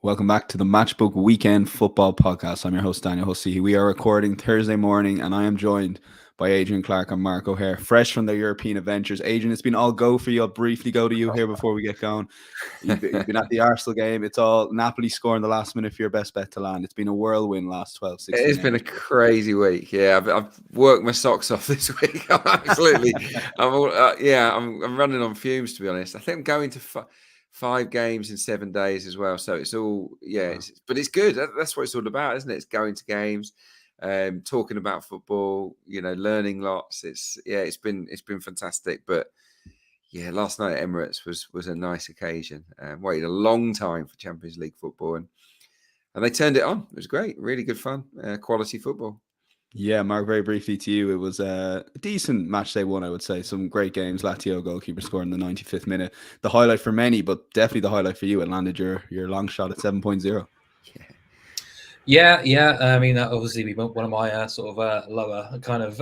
Welcome back to the Matchbook Weekend Football Podcast. I'm your host, Daniel Hussey. We are recording Thursday morning, and I am joined by Adrian, Clarke, and Mark O'Hare, fresh from their European adventures. Adrian, it's been all go for you. I'll briefly go to you here before we get going. You've been at the Arsenal game. It's all Napoli scoring the last minute for your best bet to land. It's been a whirlwind last 12, 16 It's been a crazy week. Yeah, I've worked my socks off this week. I'm I'm running on fumes, to be honest. I think I'm going to 5 games in 7 days as well. So it's all, but it's good. That's what it's all about, isn't it? It's going to games, talking about football, learning lots. It's been fantastic. But yeah, last night at Emirates was a nice occasion. Waited a long time for Champions League football, and they turned it on. It was great. Really good fun. Quality football. Yeah, Mark, very briefly to you. It was a decent match day one, I would say. Some great games. Lazio goalkeeper scoring in the 95th minute. The highlight for many, but definitely the highlight for you. It landed your long shot at 7.0. Yeah. I mean, that obviously be one of my lower kind of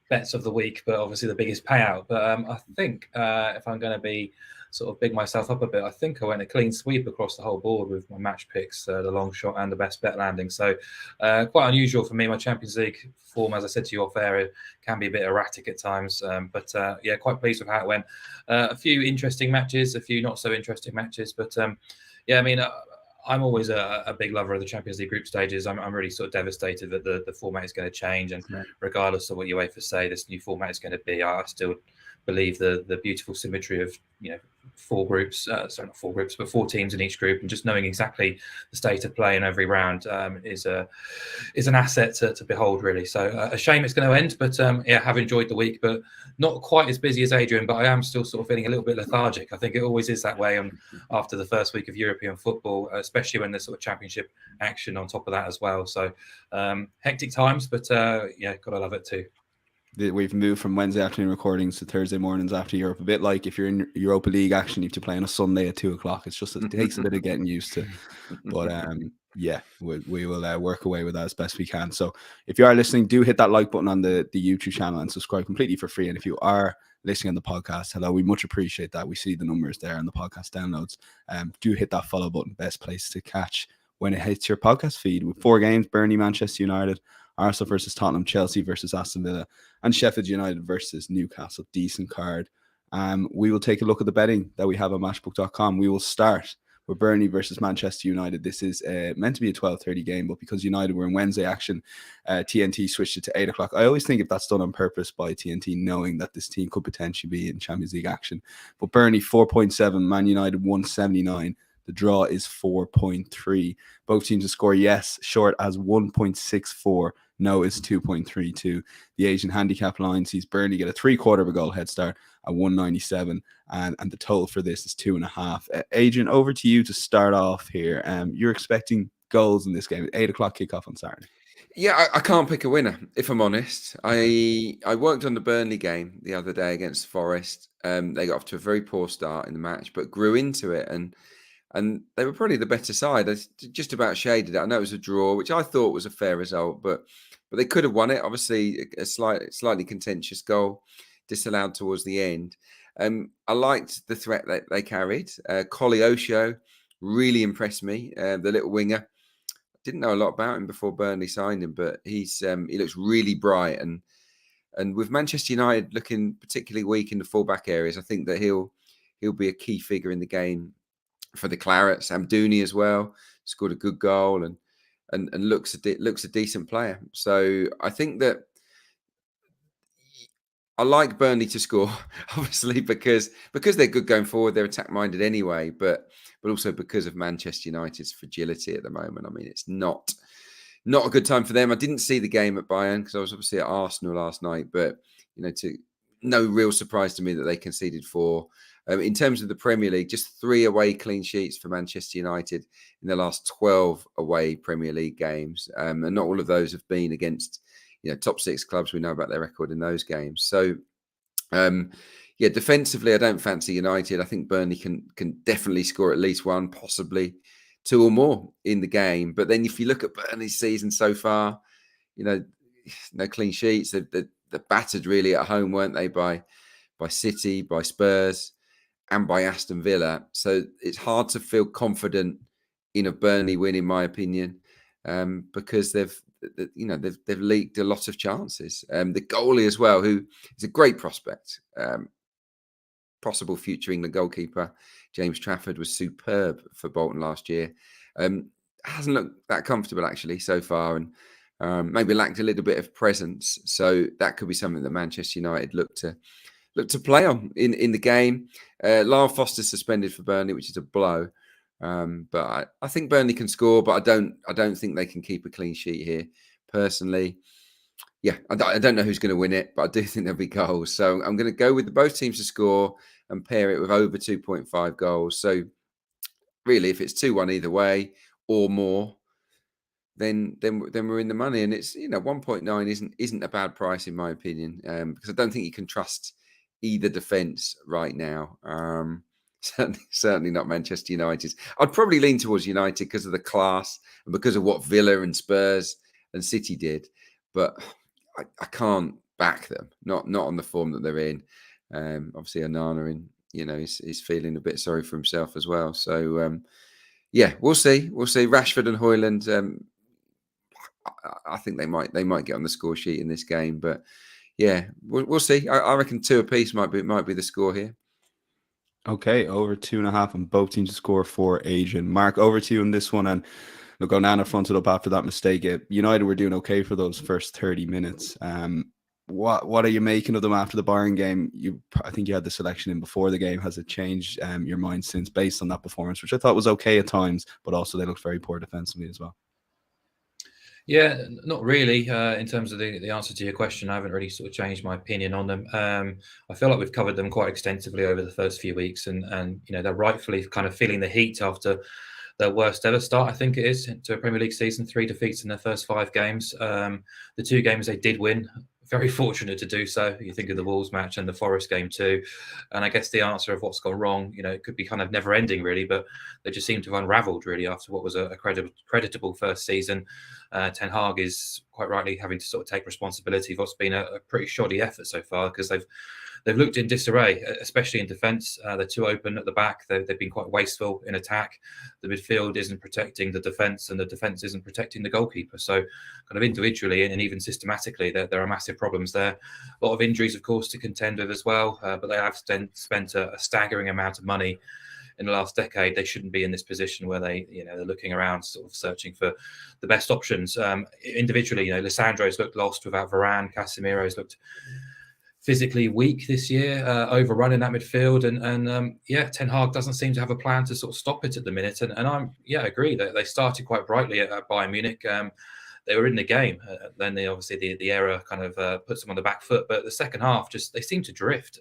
bets of the week, but obviously the biggest payout. But I think if I'm going to be sort of big myself up a bit, I think I went a clean sweep across the whole board with my match picks, the long shot and the best bet landing. So quite unusual for me. My Champions League form, as I said to you off air, can be a bit erratic at times. But quite pleased with how it went. A few interesting matches, a few not so interesting matches. But I mean, I'm always a big lover of the Champions League group stages. I'm really sort of devastated that the format is going to change, and regardless of what UEFA say this new format is going to be, I still believe the beautiful symmetry of 4 groups, not 4 groups, but 4 teams in each group, and just knowing exactly the state of play in every round is an asset to behold, really. So a shame it's going to end, but have enjoyed the week, but not quite as busy as Adrian, but I am still sort of feeling a little bit lethargic. I think it always is that way after the first week of European football, especially when there's sort of championship action on top of that as well. So hectic times, but gotta love it too. We've moved from Wednesday afternoon recordings to Thursday mornings after Europe. A bit like if you're in Europa League action, you have to play on a Sunday at 2:00. It takes a bit of getting used to. But we will work away with that as best we can. So if you are listening, do hit that like button on the YouTube channel and subscribe completely for free. And if you are listening on the podcast, hello, we much appreciate that. We see the numbers there on the podcast downloads. Do hit that follow button. Best place to catch when it hits your podcast feed with 4 games: Burnley, Manchester United, Arsenal versus Tottenham, Chelsea versus Aston Villa, and Sheff Utd versus Newcastle. Decent card. We will take a look at the betting that we have on Matchbook.com. We will start with Burnley versus Manchester United. This is meant to be a 12:30 game, but because United were in Wednesday action, TNT switched it to 8:00. I always think if that's done on purpose by TNT, knowing that this team could potentially be in Champions League action. But Burnley 4.7, Man United 179. The draw is 4.3. Both teams to score yes, short as 1.64. No is 2.32. The Asian handicap line sees Burnley get a 3/4 of a goal head start at 197, and the total for this is 2.5. Adrian, over to you to start off here. You're expecting goals in this game at 8:00 kickoff on Saturday. Yeah, I can't pick a winner, if I'm honest. I worked on the Burnley game the other day against Forest. They got off to a very poor start in the match, but grew into it, and they were probably the better side. I just about shaded it. I know it was a draw, which I thought was a fair result, but they could have won it. Obviously, a slightly contentious goal disallowed towards the end. I liked the threat that they carried. Collie Osho really impressed me. The little winger. Didn't know a lot about him before Burnley signed him, but he looks really bright. And with Manchester United looking particularly weak in the fullback areas, I think that he'll be a key figure in the game for the Clarets. Amdouni as well scored a good goal and looks a decent player. So I think that I like Burnley to score, obviously, because they're good going forward. They're attack minded anyway, but also because of Manchester United's fragility at the moment. I mean, it's not a good time for them. I didn't see the game at Bayern because I was obviously at Arsenal last night, but no real surprise to me that they conceded 4. In terms of the Premier League, just 3 away clean sheets for Manchester United in the last 12 away Premier League games. And not all of those have been against, top 6 clubs. We know about their record in those games. So, defensively, I don't fancy United. I think Burnley can definitely score at least 1, possibly 2 or more in the game. But then if you look at Burnley's season so far, no clean sheets. They're battered really at home, weren't they, by City, by Spurs, and by Aston Villa. So it's hard to feel confident in a Burnley win, in my opinion, because they've leaked a lot of chances. The goalie as well, who is a great prospect, possible future England goalkeeper, James Trafford, was superb for Bolton last year. Hasn't looked that comfortable actually so far, and maybe lacked a little bit of presence. So that could be something that Manchester United look to play on in the game. Lyle Foster's suspended for Burnley, which is a blow. But I think Burnley can score, but I don't think they can keep a clean sheet here. Personally, yeah, I don't know who's going to win it, but I do think there'll be goals. So I'm going to go with both teams to score and pair it with over 2.5 goals. So really, if it's 2-1 either way or more, then we're in the money. And it's 1.9 isn't a bad price in my opinion, because I don't think you can trust either defence right now. Certainly not Manchester United. I'd probably lean towards United because of the class and because of what Villa and Spurs and City did, but I can't back them. Not on the form that they're in. Obviously, Onana is feeling a bit sorry for himself as well. So yeah, we'll see. Rashford and Højlund. I think they might get on the score sheet in this game, but yeah, we'll see. I reckon 2 apiece might be the score here. Okay, over 2.5 on both teams to score for Adrian. Mark, over to you on this one. And look, Onana fronted up after that mistake. United were doing okay for those first 30 minutes. What are you making of them after the Bayern game? I think you had the selection in before the game. Has it changed your mind since, based on that performance, which I thought was okay at times, but also they looked very poor defensively as well? Yeah, not really. In terms of the answer to your question, I haven't really sort of changed my opinion on them. I feel like we've covered them quite extensively over the first few weeks, and they're rightfully kind of feeling the heat after their worst ever start, I think it is, to a Premier League season. 3 defeats in their first 5 games. The 2 games they did win, very fortunate to do so. You think of the Wolves match and the Forest game too. And I guess the answer of what's gone wrong, it could be kind of never ending really, but they just seem to have unravelled really after what was a creditable first season. Ten Hag is quite rightly having to sort of take responsibility for what's been a pretty shoddy effort so far, because they've looked in disarray, especially in defence. They're too open at the back. They've been quite wasteful in attack. The midfield isn't protecting the defence, and the defence isn't protecting the goalkeeper. So kind of individually and even systematically, there are massive problems there. A lot of injuries, of course, to contend with as well, but they have spent a staggering amount of money in the last decade. They shouldn't be in this position where they're looking around, sort of searching for the best options. Individually, Lissandro's looked lost without Varane. Casemiro's looked physically weak this year, overrunning that midfield, and Ten Hag doesn't seem to have a plan to sort of stop it at the minute. And I agree that they started quite brightly at Bayern Munich. They were in the game. Then the error kind of puts them on the back foot. But the second half, they seemed to drift.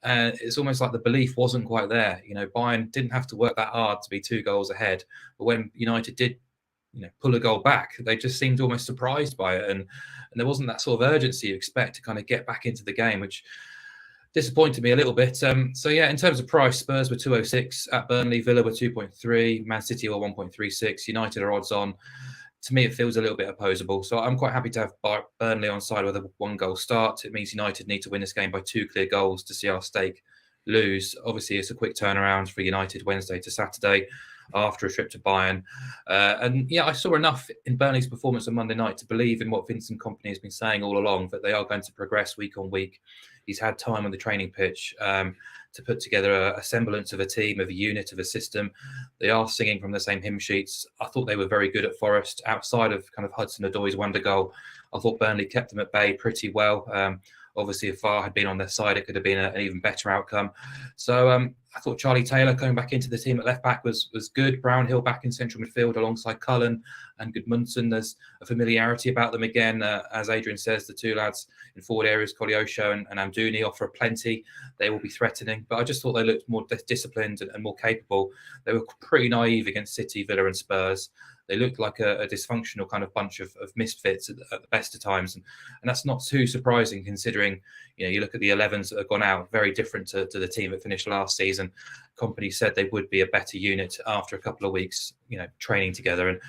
It's almost like the belief wasn't quite there. Bayern didn't have to work that hard to be 2 goals ahead. But when United did, pull a goal back, they just seemed almost surprised by it. And there wasn't that sort of urgency you expect to kind of get back into the game, which disappointed me a little bit. In terms of price, Spurs were 2.06 at Burnley, Villa were 2.3, Man City were 1.36, United are odds on. To me, it feels a little bit opposable. So I'm quite happy to have Burnley on side with a 1-goal start. It means United need to win this game by 2 clear goals to see our stake lose. Obviously, it's a quick turnaround for United Wednesday to Saturday after a trip to Bayern. I saw enough in Burnley's performance on Monday night to believe in what Vincent Kompany has been saying all along, that they are going to progress week on week. He's had time on the training pitch to put together a semblance of a team, of a unit, of a system. They are singing from the same hymn sheets. I thought they were very good at Forest. Outside of kind of Hudson-Odoi's wonder goal, I thought Burnley kept them at bay pretty well. Obviously, if VAR had been on their side, it could have been an even better outcome. So I thought Charlie Taylor coming back into the team at left back was good. Brownhill back in central midfield alongside Cullen and Gudmundsson. There's a familiarity about them again. As Adrian says, the 2 lads in forward areas, Koleosho and Amdouni, offer plenty. They will be threatening. But I just thought they looked more disciplined and more capable. They were pretty naive against City, Villa and Spurs. They looked like a dysfunctional kind of bunch of misfits at the best of times. And that's not too surprising, considering, you look at the 11s that have gone out, very different to the team that finished last season. Kompany said they would be a better unit after a couple of weeks, training together. And,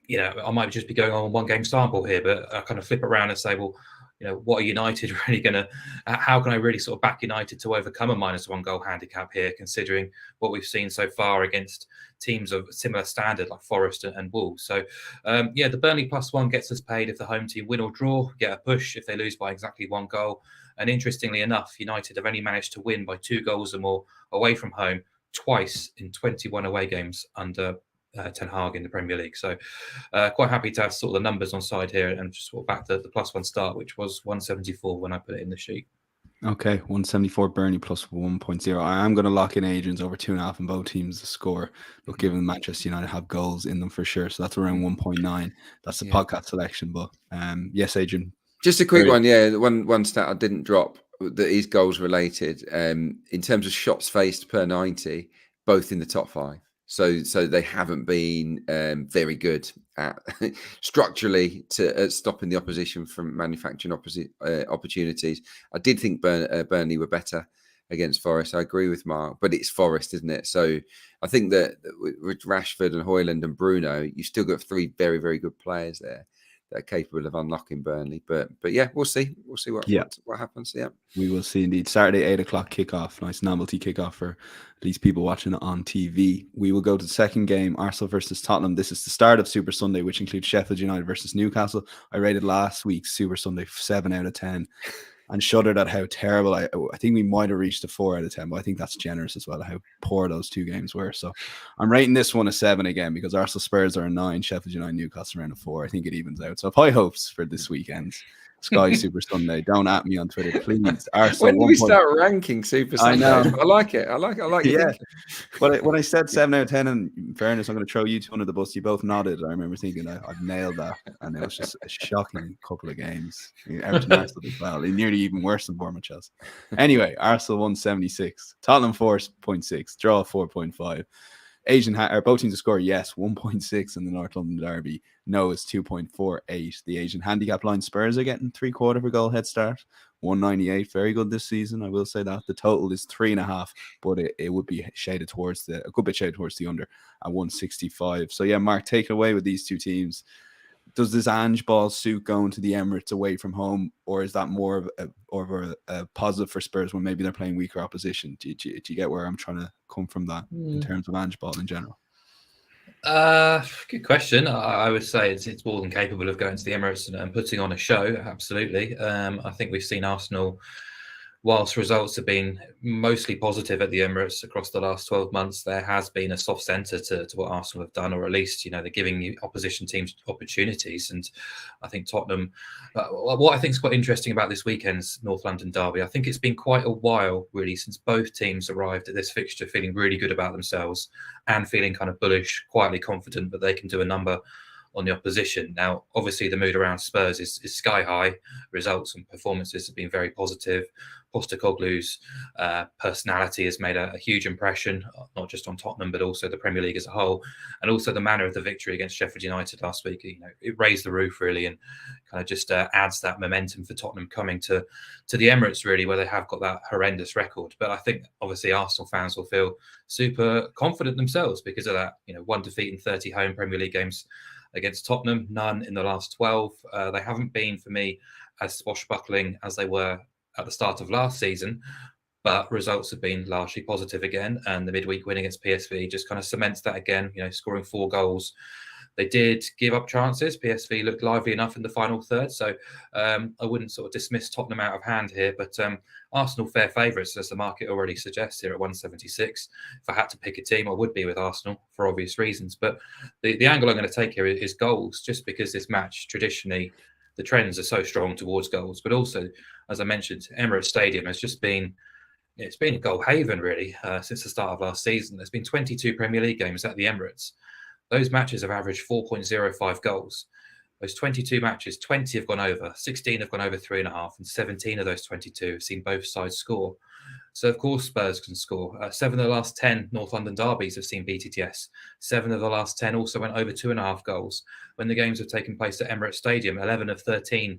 I might just be going on 1 game sample here, but I kind of flip around and say, well, what are United really going to, how can I really sort of back United to overcome a -1 goal handicap here, considering what we've seen so far against teams of similar standard like Forest and Wolves. So, the Burnley +1 gets us paid if the home team win or draw, get a push if they lose by exactly 1 goal. And interestingly enough, United have only managed to win by 2 goals or more away from home twice in 21 away games under Ten Hag in the Premier League. So quite happy to have sort of the numbers on side here and just sort of back the +1 start, which was 174 when I put it in the sheet. Okay, 174 Burnley +1.0. I am going to lock in Adrian's over 2.5 in both teams to score. But given Manchester United have goals in them for sure, so that's around 1.9. That's the podcast selection. But yes, Adrian. Just a quick one, one stat I didn't drop that is goals related. In terms of shots faced per 90, both in the top 5. So they haven't been very good at structurally at stopping the opposition from manufacturing opportunities. I did think Burnley were better against Forest. I agree with Mark, but it's Forest, isn't it? So I think that with Rashford and Højlund and Bruno, you've still got 3 very, very good players there that are capable of unlocking Burnley. But yeah, we'll see. We'll see what happens. Yeah, we will see indeed. Saturday 8 o'clock kickoff. Nice novelty kickoff for at least people watching it on TV. We will go to the second game, Arsenal versus Tottenham. This is the start of Super Sunday, which includes Sheffield United versus Newcastle. I rated last week's Super Sunday 7 out of 10. And shuddered at how terrible. I think we might have reached a 4 out of 10, but I think that's generous as well, how poor those 2 games were. So I'm rating this one a 7 again, because Arsenal Spurs are a 9, Sheffield United Newcastle around a 4. I think it evens out. So high hopes for this weekend's Sky Super Sunday. Don't at me on Twitter, please. Arsenal, when do we start ranking Super Sundays? I know. I like it. I like yeah. But when I said 7 out of 10, and in fairness, I'm going to throw you 2 under the bus. You both nodded. I remember thinking I've nailed that, and it was just a shocking couple of games. Everton Arsenal as well. Nearly even worse than Bournemouth Chelsea. Anyway, Arsenal 176, Tottenham 4.6, draw 4.5. Both teams to score, yes, 1.6 in the North London derby. No, it's 2.48. The Asian handicap line, Spurs are getting 3/4 of a goal head start. 198, very good this season, I will say that. The total is 3.5, but it would be shaded towards a good bit shaded towards the under at 165. So yeah, Mark, take it away with these 2 teams. Does this Ange ball suit going to the Emirates away from home, or is that more of a positive for Spurs when maybe they're playing weaker opposition? Do you get where I'm trying to come from that in terms of Ange ball in general? Good question. I would say it's more than capable of going to the Emirates and putting on a show. Absolutely. I think we've seen Arsenal, whilst results have been mostly positive at the Emirates across the last 12 months, there has been a soft centre to what Arsenal have done, or at least, they're giving the opposition teams opportunities. And I think Tottenham, what I think is quite interesting about this weekend's North London derby, I think it's been quite a while really since both teams arrived at this fixture feeling really good about themselves and feeling kind of bullish, quietly confident that they can do a number on the opposition. Now, obviously, the mood around Spurs is sky high. Results and performances have been very positive. Postecoglou's personality has made a huge impression, not just on Tottenham, but also the Premier League as a whole. And also the manner of the victory against Sheffield United last week, it raised the roof really, and kind of just adds that momentum for Tottenham coming to the Emirates really, where they have got that horrendous record. But I think obviously Arsenal fans will feel super confident themselves because of that, 1 defeat in 30 home Premier League games against Tottenham, none in the last 12. They haven't been, for me, as swashbuckling as they were at the start of last season, but results have been largely positive again. And the midweek win against PSV just kind of cements that again, scoring 4 goals. They did give up chances. PSV looked lively enough in the final third. So I wouldn't sort of dismiss Tottenham out of hand here, but Arsenal fair favourites, as the market already suggests here at 176. If I had to pick a team, I would be with Arsenal for obvious reasons. But the angle I'm going to take here is goals, just because this match traditionally, the trends are so strong towards goals. But also, as I mentioned, Emirates Stadium has just been, it's been a goal haven really since the start of last season. There's been 22 Premier League games at the Emirates. Those matches have averaged 4.05 goals. Those 22 matches, 20 have gone over, 16 have gone over 3.5, and 17 of those 22 have seen both sides score. So, of course, Spurs can score. 7 of the last 10 North London derbies have seen BTTS. 7 of the last 10 also went over 2.5 goals. When the games have taken place at Emirates Stadium, 11 of 13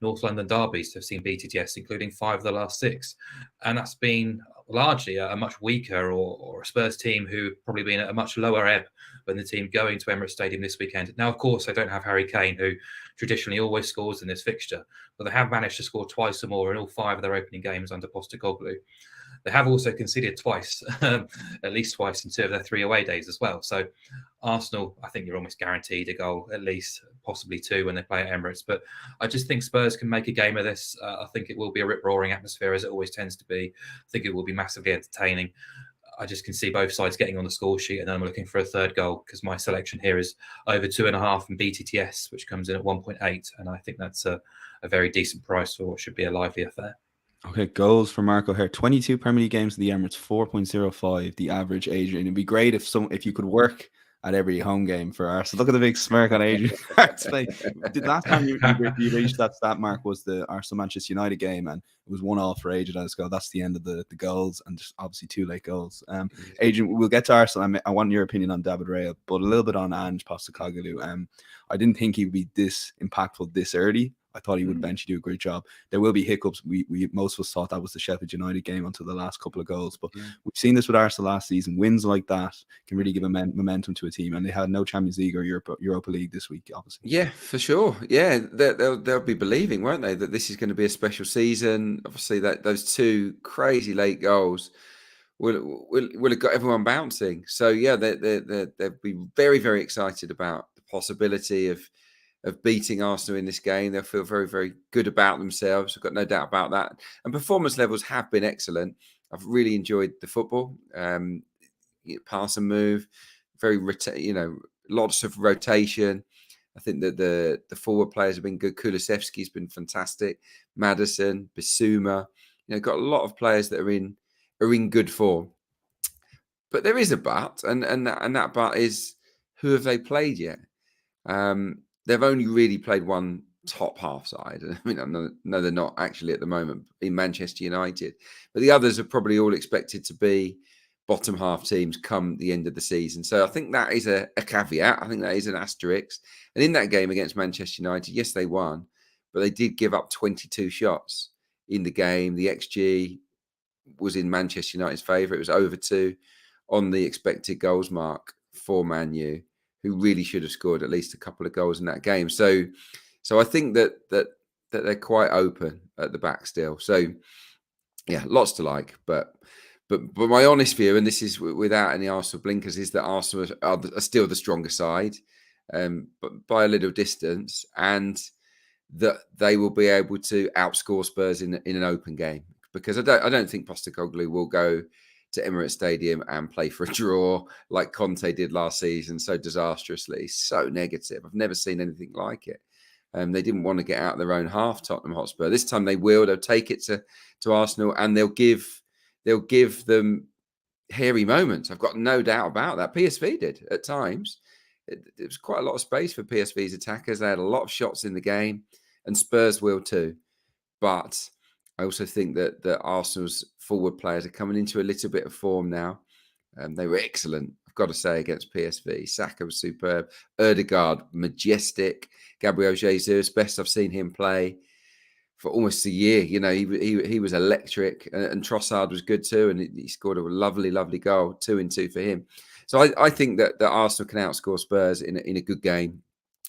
North London derbies have seen BTTS, including 5 of the last 6. And that's been largely a much weaker or a Spurs team who probably been at a much lower ebb than the team going to Emirates Stadium this weekend. Now, of course, they don't have Harry Kane, who traditionally always scores in this fixture, but they have managed to score twice or more in all 5 of their opening games under Postecoglou. They have also conceded twice, at least twice in 2 of their 3 away days as well. So Arsenal, I think you're almost guaranteed a goal, at least possibly 2 when they play at Emirates. But I just think Spurs can make a game of this. I think it will be a rip-roaring atmosphere, as it always tends to be. I think it will be massively entertaining. I just can see both sides getting on the score sheet, and then I'm looking for a third goal because my selection here is over 2.5 and BTTS, which comes in at 1.8, and I think that's a very decent price for what should be a lively affair. Okay, goals for Marco here. 22 Premier League games at the Emirates, 4.05 the average. Adrian, it'd be great if you could work at every home game for Arsenal. Look at the big smirk on Adrian. The last time you reached that stat mark was the Arsenal-Manchester United game, and it was 1-1 for ages ago. That's the end of the goals, and just obviously 2 late goals. Adrian, we'll get to Arsenal. I want your opinion on David Raya, but a little bit on Ange Postecoglou. I didn't think he'd be this impactful this early. I thought he would eventually do a great job. There will be hiccups. We most of us thought that was the Sheff United game until the last couple of goals. But we've seen this with Arsenal last season. Wins like that can really give a momentum to a team. And they had no Champions League or Europa League this week, obviously. Yeah, for sure. Yeah, they'll be believing, won't they, that this is going to be a special season. Obviously, that those 2 crazy late goals will have got everyone bouncing. So yeah, they'll be very, very excited about the possibility of beating Arsenal in this game. They'll feel very, very good about themselves. I've got no doubt about that. And performance levels have been excellent. I've really enjoyed the football. Pass and move, lots of rotation. I think that the forward players have been good. Kulusevski's been fantastic. Maddison, Bissouma. Got a lot of players that are in good form. But there is a but, and that but is, who have they played yet? They've only really played one top half side. I mean, no, they're not actually at the moment in Manchester United. But the others are probably all expected to be bottom half teams come the end of the season. So I think that is a caveat. I think that is an asterisk. And in that game against Manchester United, yes, they won, but they did give up 22 shots in the game. The XG was in Manchester United's favour. It was over 2 on the expected goals mark for Man U, who really should have scored at least a couple of goals in that game. So I think that they're quite open at the back still. So yeah, lots to like. But my honest view, and this is without any Arsenal blinkers, is that Arsenal are still the stronger side, but by a little distance, and that they will be able to outscore Spurs in an open game. Because I don't think Postecoglou will go to Emirates Stadium and play for a draw like Conte did last season so disastrously, so negative. I've never seen anything like it. They didn't want to get out of their own half, Tottenham Hotspur. This time they will. They'll take it to Arsenal, and they'll give them hairy moments. I've got no doubt about that. PSV did at times. It was quite a lot of space for PSV's attackers. They had a lot of shots in the game, and Spurs will too. But I also think that Arsenal's forward players are coming into a little bit of form now. They were excellent, I've got to say, against PSV. Saka was superb. Ødegaard, majestic. Gabriel Jesus, best I've seen him play for almost a year. He was electric, and Trossard was good too, and he scored a lovely, lovely goal, 2-2 for him. So I think that Arsenal can outscore Spurs in a good game.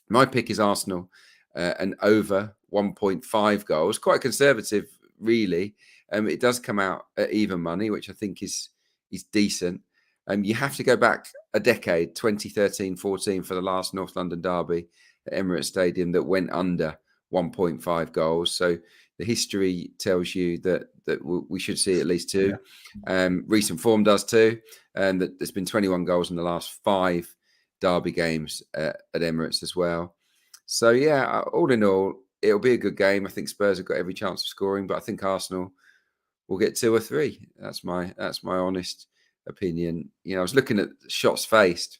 My pick is Arsenal, and over 1.5 goals. Quite conservative, really. It does come out at even money, which I think is decent. You have to go back a decade, 2013-14, for the last North London derby at Emirates Stadium that went under 1.5 goals. So the history tells you that we should see at least 2. Yeah. Recent form does too, and that there's been 21 goals in the last 5 derby games at Emirates as well. So yeah, all in all, it'll be a good game. I think Spurs have got every chance of scoring, but I think Arsenal will get 2 or 3. That's my honest opinion. I was looking at shots faced.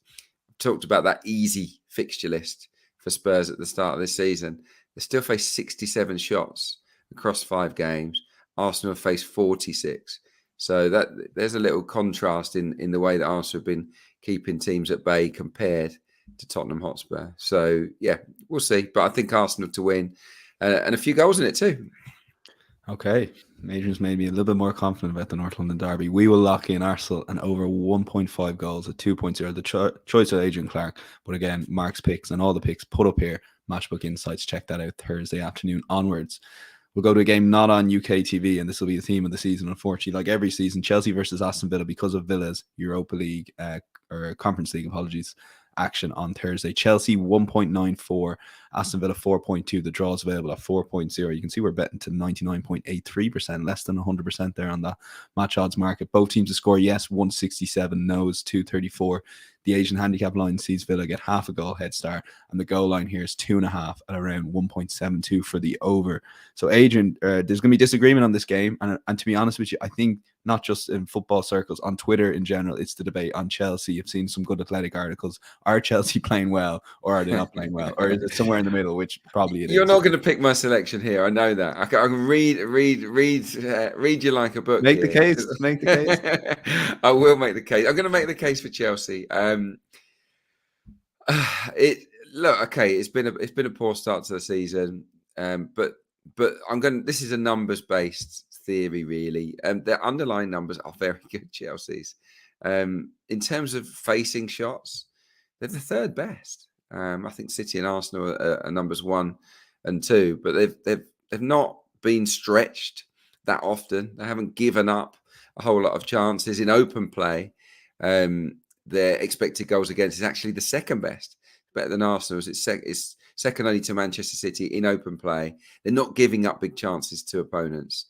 I talked about that easy fixture list for Spurs at the start of this season. They still faced 67 shots across 5 games. Arsenal have faced 46. So there's a little contrast in the way that Arsenal have been keeping teams at bay compared to Tottenham Hotspur. So yeah, we'll see. But I think Arsenal to win, and a few goals in it too. Okay, Adrian's made me a little bit more confident about the North London derby. We will lock in Arsenal and over 1.5 goals at 2.0. The choice of Adrian Clarke. But again, Mark's picks and all the picks put up here. Matchbook Insights. Check that out Thursday afternoon onwards. We'll go to a game not on UK TV, and this will be the theme of the season, unfortunately. Like every season, Chelsea versus Aston Villa because of Villa's Europa League, or Conference League, apologies, action on Thursday. Chelsea 1.94, Aston Villa 4.2. The draw is available at 4.0. You can see we're betting to 99.83%, less than 100% there on the match odds market. Both teams to score, yes, 167, no's 234. The Asian handicap line sees Villa get half a goal head start, and the goal line here is 2.5 at around 1.72 for the over. So, Adrian, there's going to be disagreement on this game, and to be honest with you, I think not just in football circles, on Twitter in general, it's the debate on Chelsea. You've seen some good Athletic articles. Are Chelsea playing well, or are they not playing well, or is it somewhere in the middle, which probably it is? You're not going to pick my selection here. I know that. I can read you like a book. Make the case. Make the case. I will make the case. I'm going to make the case for Chelsea. It's been a poor start to the season. But this is a numbers based theory, really. Their underlying numbers are very good, Chelsea's. In terms of facing shots, they're the third best. I think City and Arsenal are numbers 1 and 2, but they've not been stretched that often. They haven't given up a whole lot of chances in open play. Their expected goals against is actually the second best, better than Arsenal's. It's second only to Manchester City in open play. They're not giving up big chances to opponents.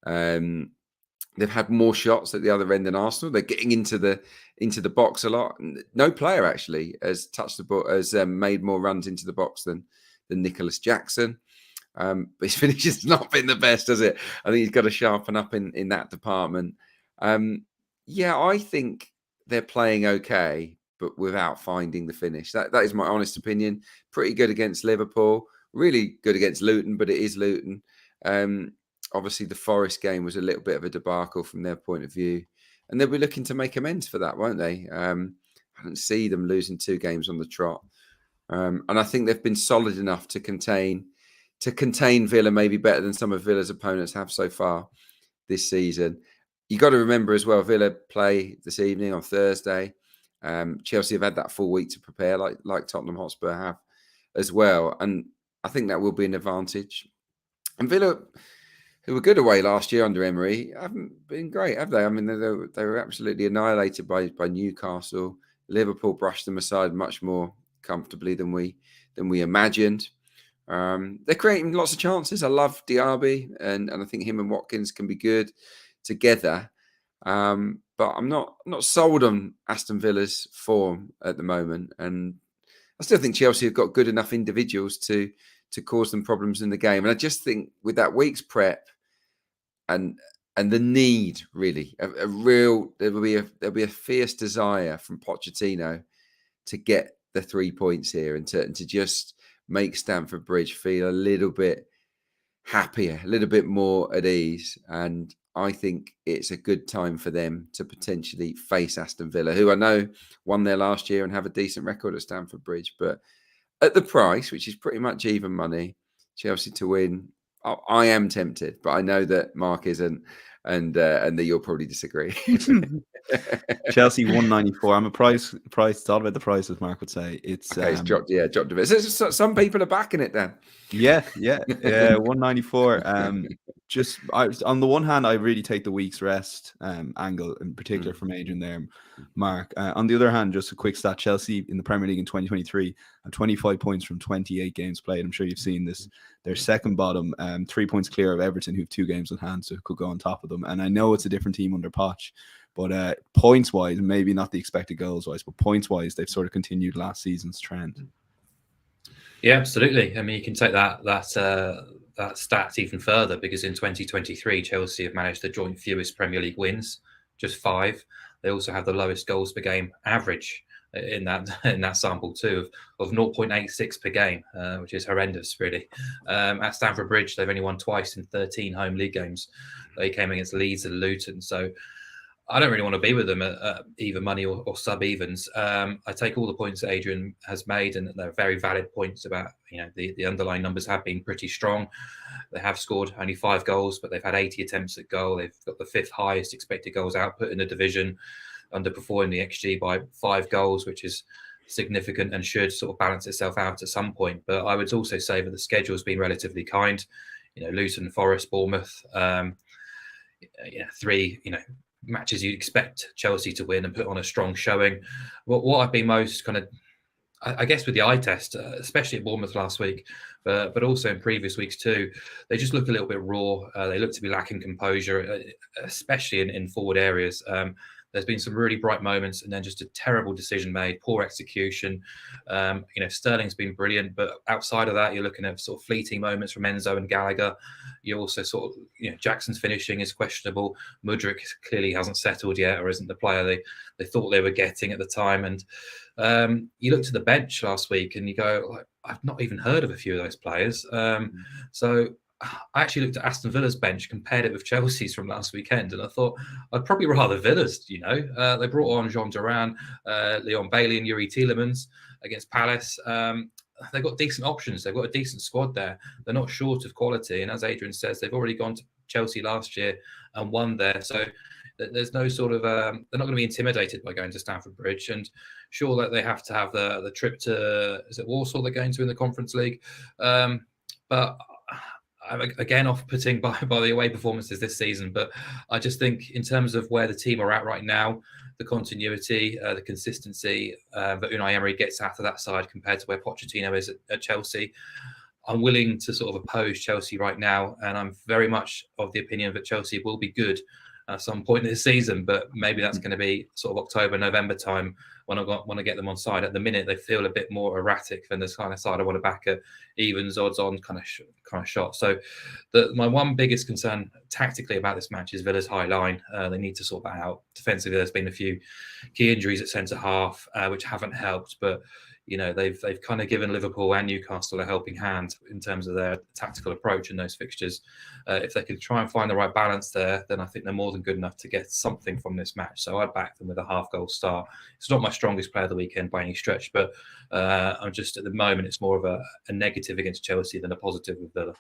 They've had more shots at the other end than Arsenal. They're getting into the box a lot. No player actually has touched the ball, has made more runs into the box than Nicholas Jackson. But his finish has not been the best, has it? I think he's got to sharpen up in that department. I think they're playing okay, but without finding the finish. That is my honest opinion. Pretty good against Liverpool. Really good against Luton, but it is Luton. Obviously, the Forest game was a little bit of a debacle from their point of view. And they'll be looking to make amends for that, won't they? I don't see them losing 2 games on the trot. And I think they've been solid enough to contain Villa maybe better than some of Villa's opponents have so far this season. You got to remember as well, Villa play this evening on Thursday. Chelsea have had that full week to prepare, like Tottenham Hotspur have as well. And I think that will be an advantage. And Villa, who were good away last year under Emery, haven't been great, have they? I mean, they were absolutely annihilated by Newcastle. Liverpool brushed them aside much more comfortably than we imagined. They're creating lots of chances. I love Diaby, and I think him and Watkins can be good together. But I'm not sold on Aston Villa's form at the moment, and I still think Chelsea have got good enough individuals to cause them problems in the game. And I just think with that week's prep and the need, really, there'll be a fierce desire from Pochettino to get the 3 points here and to just make Stamford Bridge feel a little bit happier, a little bit more at ease. And I think it's a good time for them to potentially face Aston Villa, who I know won there last year and have a decent record at Stamford Bridge. But at the price, which is pretty much even money, Chelsea to win, I am tempted, but I know that Mark isn't, and that you'll probably disagree. Chelsea 194. I'm a price. Thought about the price, as Mark would say. It's dropped a bit. So some people are backing it then. Yeah, 194. Just on the one hand, I really take the week's rest angle, in particular from Adrian there, Mark. On the other hand, just a quick stat: Chelsea in the Premier League in 2023 had 25 points from 28 games played. I'm sure you've seen this. They're second bottom, 3 points clear of Everton, who have 2 games in hand, so could go on top of them. And I know it's a different team under Poch, but points-wise, maybe not the expected goals-wise, but points-wise, they've sort of continued last season's trend. Yeah, absolutely. I mean, you can take that stat even further, because in 2023, Chelsea have managed the joint fewest Premier League wins, just 5. They also have the lowest goals per game average in that sample too, of 0.86 per game, which is horrendous, really. At Stamford Bridge, they've only won twice in 13 home league games. They came against Leeds and Luton. So I don't really want to be with them at either money or sub evens. I take all the points that Adrian has made, and they're very valid points about, the underlying numbers have been pretty strong. They have scored only 5 goals, but they've had 80 attempts at goal. They've got the 5th highest expected goals output in the division, underperforming the XG by 5 goals, which is significant and should sort of balance itself out at some point. But I would also say that the schedule has been relatively kind. Luton, Forest, Bournemouth, 3, matches you'd expect Chelsea to win and put on a strong showing. What I've been most kind of, I guess, with the eye test, especially at Bournemouth last week, but also in previous weeks too, they just look a little bit raw. They look to be lacking composure, especially in forward areas. There's been some really bright moments, and then just a terrible decision made, poor execution. Sterling's been brilliant, but outside of that, you're looking at sort of fleeting moments from Enzo and Gallagher. You also sort of, Jackson's finishing is questionable. Mudryk clearly hasn't settled yet, or isn't the player they thought they were getting at the time. And you look to the bench last week, and you go, I've not even heard of a few of those players. So I actually looked at Aston Villa's bench, compared it with Chelsea's from last weekend, and I thought I'd probably rather Villa's. They brought on Jean Duran, Leon Bailey, and Yuri Tielemans against Palace. They've got decent options. They've got a decent squad there. They're not short of quality. And as Adrian says, they've already gone to Chelsea last year and won there. So there's no sort of they're not going to be intimidated by going to Stamford Bridge. And sure that they have to have the trip to, is it Warsaw they're going to in the Conference League? But I'm again off-putting by the away performances this season, but I just think in terms of where the team are at right now, the continuity, the consistency that Unai Emery gets out of that side compared to where Pochettino is at Chelsea, I'm willing to sort of oppose Chelsea right now, and I'm very much of the opinion that Chelsea will be good at some point this season, but maybe that's going to be sort of October, November time when I want to get them on side. At the minute, they feel a bit more erratic than the kind of side I want to back at evens, odds on kind of shot. So my one biggest concern tactically about this match is Villa's high line. They need to sort that out. Defensively, there's been a few key injuries at centre half, which haven't helped, but they've kind of given Liverpool and Newcastle a helping hand in terms of their tactical approach in those fixtures. If they can try and find the right balance there, then I think they're more than good enough to get something from this match. So I'd back them with a half-goal start. It's not my strongest player of the weekend by any stretch, but I'm just, at the moment, it's more of a negative against Chelsea than a positive with Villa.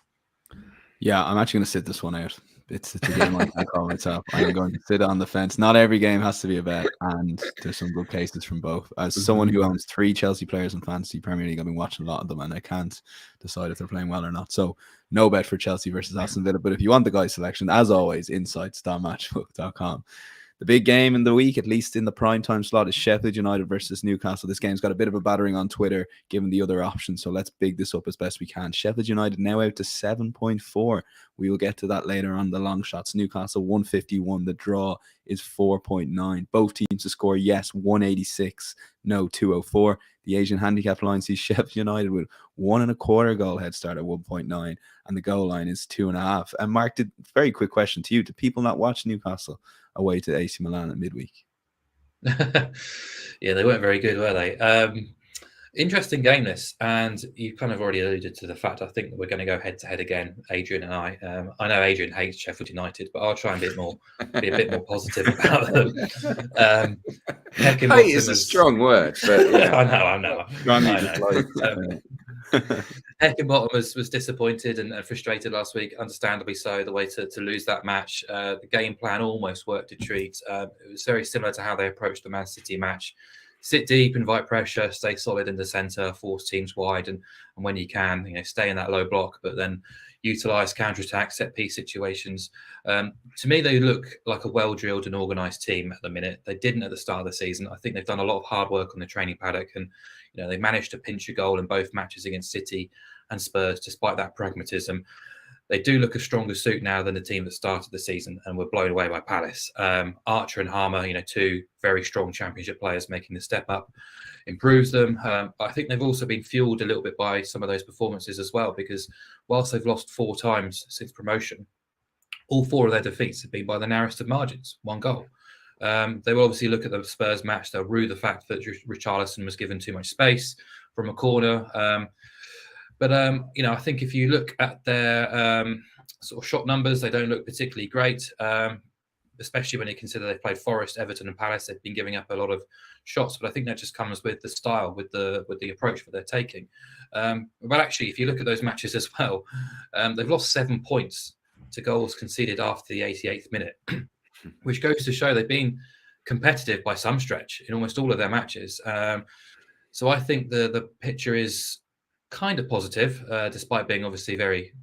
Yeah, I'm actually going to sit this one out. It's a game I can call myself. I'm going to sit on the fence. Not every game has to be a bet, and there's some good cases from both. As someone who owns 3 Chelsea players in Fantasy Premier League, I've been watching a lot of them, and I can't decide if they're playing well or not. So no bet for Chelsea versus Aston Villa. But if you want the guys selection, as always, insights.matchbook.com. The big game in the week, at least in the prime time slot, is Sheff Utd versus Newcastle. This game's got a bit of a battering on Twitter, given the other options. So let's big this up as best we can. Sheff Utd now out to 7.4. We will get to that later on the long shots. Newcastle 151. The draw is 4.9. Both teams to score, yes, 186. No, 204. The Asian handicap line sees Sheff Utd with 1.25 goal head start at 1.9. And the goal line is 2.5. And Mark, very quick question to you. Do people not watch Newcastle away to AC Milan at midweek? Yeah, they weren't very good, were they? Interesting game this, and you kind of already alluded to the fact I think that we're going to go head to head again, Adrian and I. I know Adrian hates Sheffield United, but I'll try and be a bit more positive about them. Hate is a strong word, but yeah. I know. Heckingbottom was disappointed and frustrated last week, understandably so, the way to lose that match. The game plan almost worked a treat. It was very similar to how they approached the Man City match. Sit deep, invite pressure, stay solid in the centre, force teams wide, and when you can, stay in that low block, but then utilise counter-attack, set-piece situations. To me, they look like a well-drilled and organised team at the minute. They didn't at the start of the season. I think they've done a lot of hard work on the training paddock, and they managed to pinch a goal in both matches against City and Spurs, despite that pragmatism. They do look a stronger suit now than the team that started the season and were blown away by Palace. Archer and Harmer, 2 very strong Championship players making the step up, improves them. I think they've also been fueled a little bit by some of those performances as well, because whilst they've lost 4 times since promotion, all 4 of their defeats have been by the narrowest of margins, 1 goal. They will obviously look at the Spurs match. They'll rue the fact that Richarlison was given too much space from a corner. But I think if you look at their sort of shot numbers, they don't look particularly great. especially when you consider they've played Forest, Everton, and Palace. They've been giving up a lot of shots, but I think that just comes with the style, with the approach that they're taking. But actually, if you look at those matches as well, they've lost 7 points to goals conceded after the 88th minute, which goes to show they've been competitive by some stretch in almost all of their matches. So I think the picture is kind of positive, despite being obviously very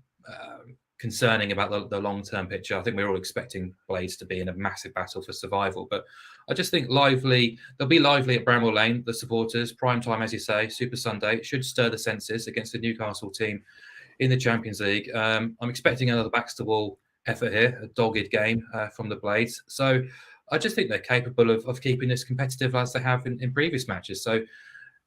concerning about the long-term picture. I think we're all expecting Blades to be in a massive battle for survival, but I just think they'll be lively at Bramall Lane, the supporters. Prime time, as you say, Super Sunday, should stir the senses against the Newcastle team in the Champions League. I'm expecting another backs-to-wall effort here, a dogged game from the Blades. So I just think they're capable of keeping this competitive as they have in previous matches. So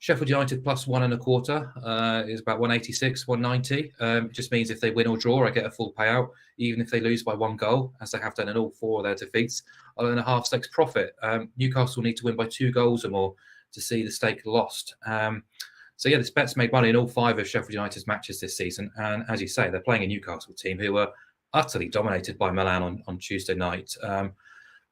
Sheffield United plus 1.25 is about 186, 190. It just means if they win or draw, I get a full payout. Even if they lose by 1 goal, as they have done in all 4 of their defeats, I'll earn a half stakes profit. Newcastle need to win by 2 goals or more to see the stake lost. So yeah, this bet's made money in all 5 of Sheffield United's matches this season. And as you say, they're playing a Newcastle team who were utterly dominated by Milan on Tuesday night.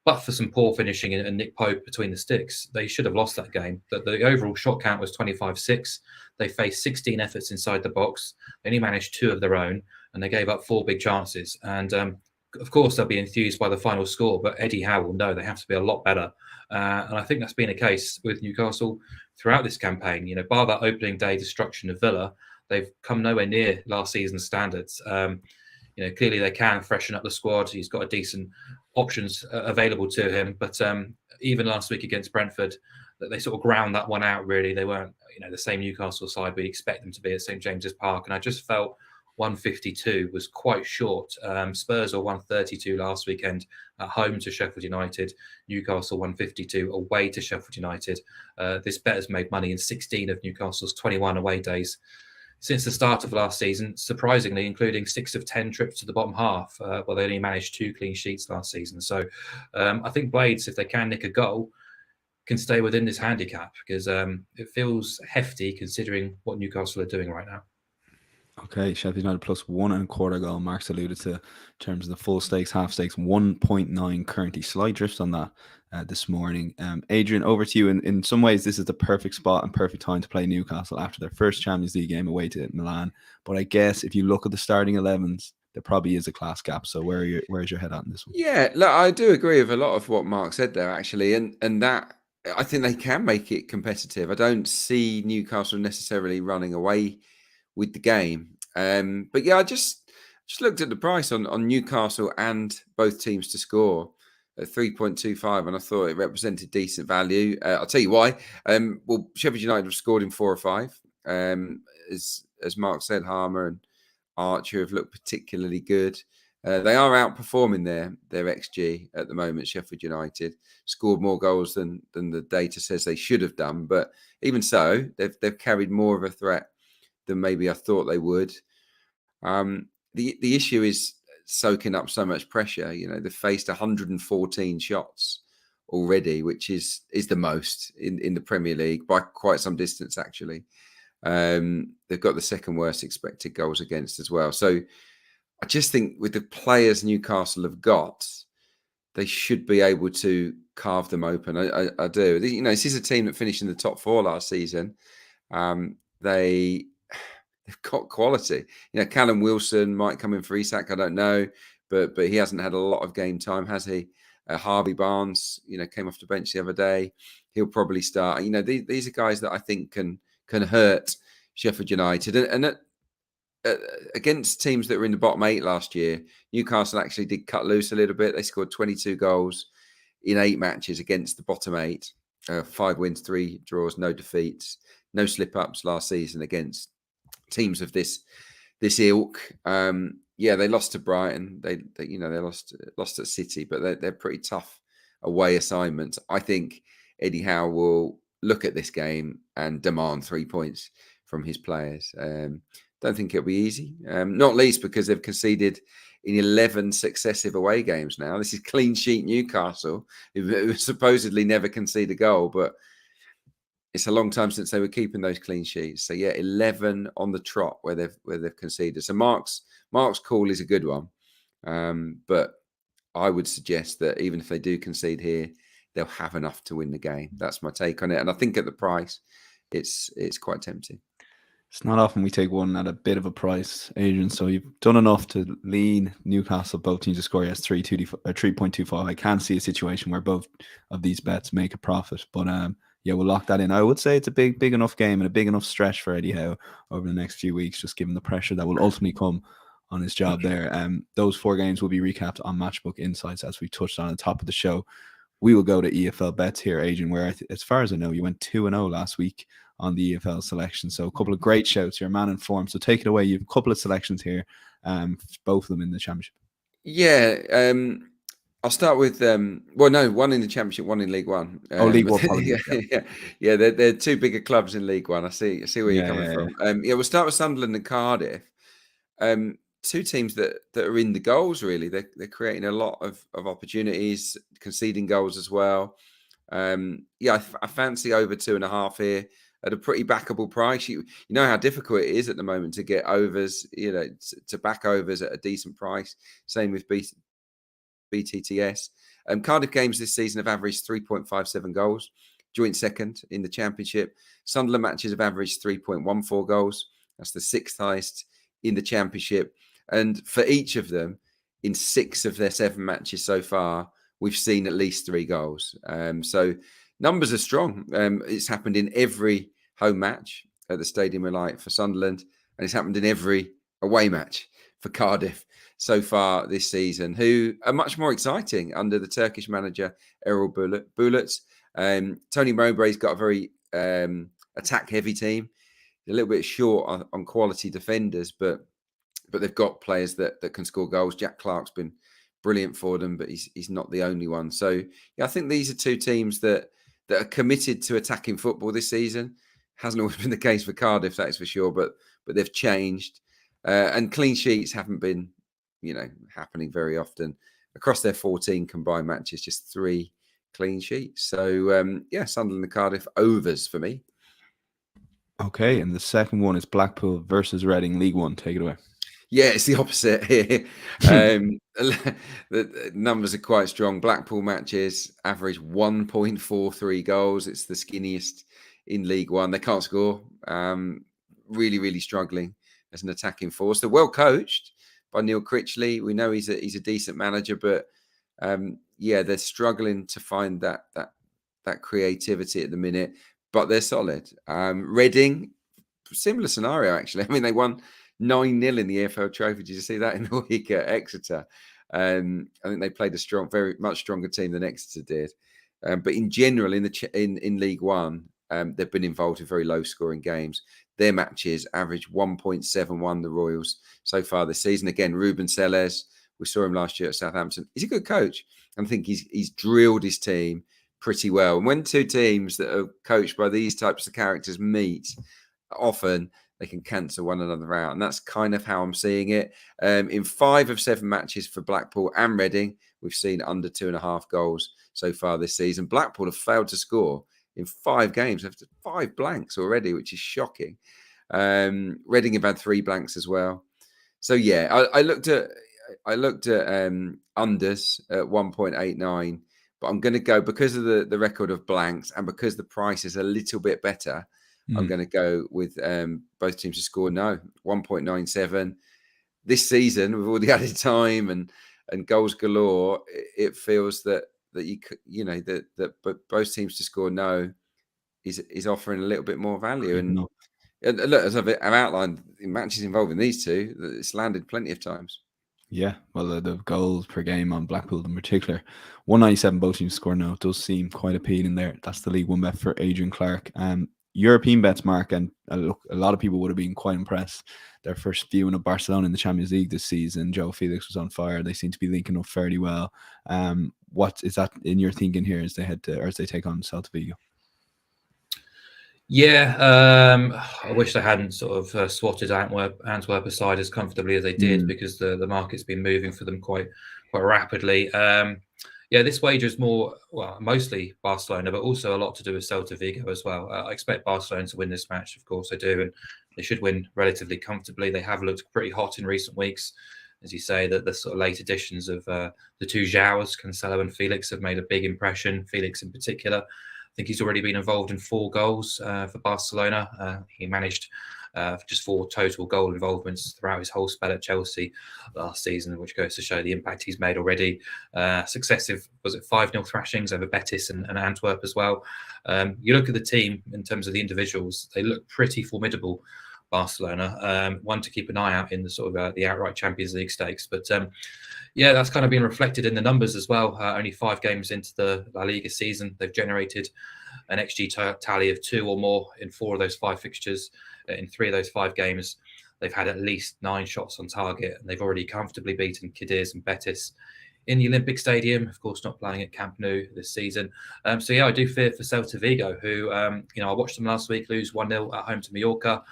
But for some poor finishing and Nick Pope between the sticks, they should have lost that game. The overall shot count was 25-6. They faced 16 efforts inside the box. They only managed 2 of their own, and they gave up 4 big chances. And of course, they'll be enthused by the final score, but Eddie Howe will know they have to be a lot better. And I think that's been a case with Newcastle throughout this campaign. You know, bar that opening day destruction of Villa, they've come nowhere near last season's standards. You know, clearly they can freshen up the squad. He's got a decent options available to him, but even last week against Brentford, they sort of ground that one out. Really, they weren't, you know, the same Newcastle side we expect them to be at St James's Park, and I just felt 152 was quite short. Spurs were 132 last weekend at home to Sheffield United. Newcastle 152 away to Sheffield United. This bet has made money in 16 of Newcastle's 21 away days since the start of last season, surprisingly, including 6 of 10 trips to the bottom half. Well, they only managed 2 clean sheets last season. So I think Blades, if they can nick a goal, can stay within this handicap, because it feels hefty considering what Newcastle are doing right now. Okay, Sheffield United plus 1.25 goal. Mark's alluded to in terms of the full stakes, half stakes, 1.9 currently. Slight drift on that this morning. Adrian, over to you. In some ways, this is the perfect spot and perfect time to play Newcastle after their first Champions League game away to Milan. But I guess if you look at the starting 11s, there probably is a class gap. So where's your head on this one? Yeah, look, I do agree with a lot of what Mark said there, actually, and that I think they can make it competitive. I don't see Newcastle necessarily running away with the game. But yeah, I just looked at the price on Newcastle and both teams to score at 3.25, and I thought it represented decent value. I'll tell you why. Well, Sheffield United have scored in 4 or 5. As Mark said, Harmer and Archer have looked particularly good. They are outperforming their XG at the moment. Sheffield United scored more goals than the data says they should have done, but even so, they've carried more of a threat than maybe I thought they would. The issue is soaking up so much pressure. You know, they've faced 114 shots already, which is the most in the Premier League by quite some distance, actually. They've got the second worst expected goals against as well. So I just think with the players Newcastle have got, they should be able to carve them open. I do. You know, this is a team that finished in the top 4 last season. They've got quality. You know, Callum Wilson might come in for Isak, I don't know, but he hasn't had a lot of game time, has he? Harvey Barnes, you know, came off the bench the other day. He'll probably start. You know, these are guys that I think can hurt Sheffield United. And against teams that were in the bottom 8 last year, Newcastle actually did cut loose a little bit. They scored 22 goals in 8 matches against the bottom 8. 5 wins, 3 draws, no defeats, no slip-ups last season against teams of this ilk. Yeah, they lost to Brighton. They lost at City, but they're pretty tough away assignments. I think Eddie Howe will look at this game and demand 3 points from his players. Don't think it'll be easy, not least because they've conceded in 11 successive away games now. This is clean sheet Newcastle, who supposedly never concede a goal, but it's a long time since they were keeping those clean sheets. So yeah, 11 on the trot where they've conceded. So Mark's call is a good one, but I would suggest that even if they do concede here, they'll have enough to win the game. That's my take on it. And I think at the price, it's quite tempting. It's not often we take one at a bit of a price, Adrian. So you've done enough to lean Newcastle, both teams to score as 3.25. I can't see a situation where both of these bets make a profit. But yeah, we'll lock that in. I would say it's a big enough game and a big enough stretch for Eddie Howe over the next few weeks, just given the pressure that will ultimately come on his job there. Those 4 games will be recapped on Matchbook Insights, as we touched on at the top of the show. We will go to EFL Bets here, Adrian, where as far as I know, you went 2-0 last week on the EFL selection. So a couple of great shouts. You're a man in form. So take it away. You have a couple of selections here, both of them in the Championship. Yeah. I'll start with one in the Championship, one in League One. League One. Yeah. They're 2 bigger clubs in League One. I see where you're coming from. We'll start with Sunderland and Cardiff. 2 teams that are in the goals, really. They're creating a lot of opportunities, conceding goals as well. I fancy over 2.5 here at a pretty backable price. You know how difficult it is at the moment to get overs, to back overs at a decent price. Same with BTTS. Cardiff games this season have averaged 3.57 goals, joint second in the Championship. Sunderland matches have averaged 3.14 goals. That's the 6th highest in the Championship. And for each of them, in 6 of their 7 matches so far, we've seen at least 3 goals. So numbers are strong. It's happened in every home match at the Stadium of Light for Sunderland, and it's happened in every away match for Cardiff so far this season, who are much more exciting under the Turkish manager Erol Bulut. Tony Mowbray's got a very attack-heavy team. A little bit short on quality defenders, but they've got players that can score goals. Jack Clarke's been brilliant for them, but he's not the only one. So yeah, I think these are 2 teams that are committed to attacking football this season. Hasn't always been the case for Cardiff, that is for sure, but they've changed. And clean sheets haven't been, happening very often. Across their 14 combined matches, just 3 clean sheets. So Sunderland and Cardiff overs for me. Okay, and the second one is Blackpool versus Reading, League One. Take it away. Yeah, it's the opposite here. The numbers are quite strong. Blackpool matches average 1.43 goals. It's the skinniest in League One. They can't score. Really, really struggling as an attacking force. They're well coached by Neil Critchley. We know he's a decent manager, but they're struggling to find that creativity at the minute. But they're solid. Reading, similar scenario actually. I mean, they won 9-0 in the EFL Trophy. Did you see that in the week at Exeter? I think they played a very much stronger team than Exeter did. But in general, in League One, they've been involved in very low-scoring games. Their matches average 1.71. The Royals so far this season. Again, Ruben Selles. We saw him last year at Southampton. He's a good coach. I think he's drilled his team pretty well. And when 2 teams that are coached by these types of characters meet, often they can cancel one another out. And that's kind of how I'm seeing it. In 5 of 7 matches for Blackpool and Reading, we've seen under 2.5 goals so far this season. Blackpool have failed to score in 5 games. They've had 5 blanks already, which is shocking. Reading have had 3 blanks as well. So yeah, I looked at unders at 1.89, but I'm going to go, because of the record of blanks and because the price is a little bit better, I'm going to go with both teams to score 1.97. This season, with all the added time and goals galore, it feels that both teams to score no is offering a little bit more value. And look, as I've outlined, matches involving these 2, it's landed plenty of times. Yeah, well, the goals per game on Blackpool in particular, 197, both teams score no, does seem quite appealing there. That's the League One bet for Adrian Clarke. European bets, Mark, and look, a lot of people would have been quite impressed. Their first viewing of Barcelona in the Champions League this season, Joe Felix was on fire. They seem to be linking up fairly well. What is that in your thinking here as they take on Celta Vigo? Yeah, I wish they hadn't sort of swatted Antwerp aside as comfortably as they did, because the market's been moving for them quite rapidly. This wager is mostly Barcelona, but also a lot to do with Celta Vigo as well. I expect Barcelona to win this match, of course I do, and they should win relatively comfortably. They have looked pretty hot in recent weeks. as you say, that the sort of late additions of the two Joãos, Cancelo and Felix, have made a big impression. Felix in particular, I think he's already been involved in 4 goals for Barcelona. He managed just 4 total goal involvements throughout his whole spell at Chelsea last season, which goes to show the impact he's made already. Successive, was it 5-0 thrashings over Betis and Antwerp as well. You look at the team in terms of the individuals, they look pretty formidable, Barcelona. One to keep an eye out in the sort of the outright Champions League stakes. But yeah, that's kind of been reflected in the numbers as well. Only 5 games into the La Liga season, they've generated an XG tally of 2 or more in 4 of those 5 fixtures. In 3 of those 5 games, they've had at least 9 shots on target, and they've already comfortably beaten Cadiz and Betis in the Olympic Stadium. Of course, not playing at Camp Nou this season. So yeah, I do fear for Celta Vigo, who I watched them last week lose 1-0 at home to Mallorca.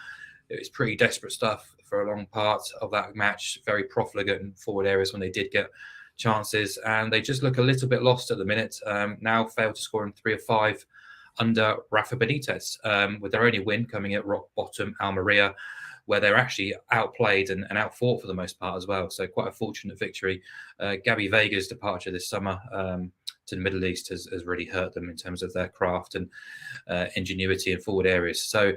It was pretty desperate stuff for a long part of that match. Very profligate in forward areas when they did get chances, and they just look a little bit lost at the minute. Now failed to score in 3 of 5 under Rafa Benitez, with their only win coming at rock bottom Almeria, where they're actually outplayed and outfought for the most part as well. So quite a fortunate victory. Gabby Vega's departure this summer to the Middle East has really hurt them in terms of their craft and ingenuity in forward areas. So